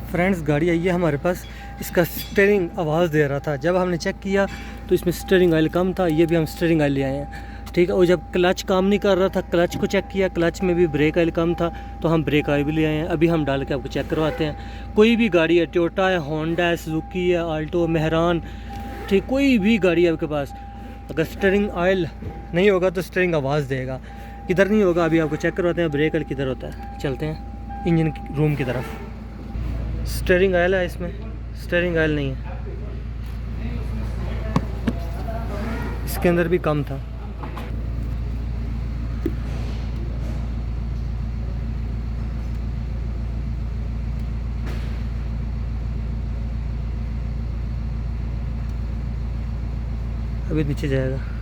Friends गाड़ी आई है हमारे पास। इसका स्टीयरिंग आवाज़ दे रहा था। जब हमने चेक किया तो इसमें स्टीयरिंग ऑयल कम था। ये भी हम स्टीयरिंग ऑयल ले आए हैं, ठीक है। और जब क्लच काम नहीं कर रहा था, क्लच को चेक किया, क्लच में भी ब्रेक ऑयल कम था, तो हम ब्रेक ऑयल भी ले आए हैं। अभी हम डाल के आपको चेक करवाते हैं। कोई भी गाड़ी है, टोयोटा है, होंडा है, सुजुकी है, आल्टो, मेहरान, ठीक, कोई भी गाड़ी है आपके पास, अगर स्टीयरिंग ऑयल नहीं होगा तो स्टीयरिंग आवाज़ देगा। किधर नहीं होगा अभी आपको चेक करवाते हैं। ब्रेक ऑयल किधर होता है, चलते हैं इंजन रूम की तरफ। स्टीयरिंग ऑयल है इसमें, स्टीयरिंग ऑयल नहीं है। इसके अंदर भी कम था। अभी नीचे जाएगा।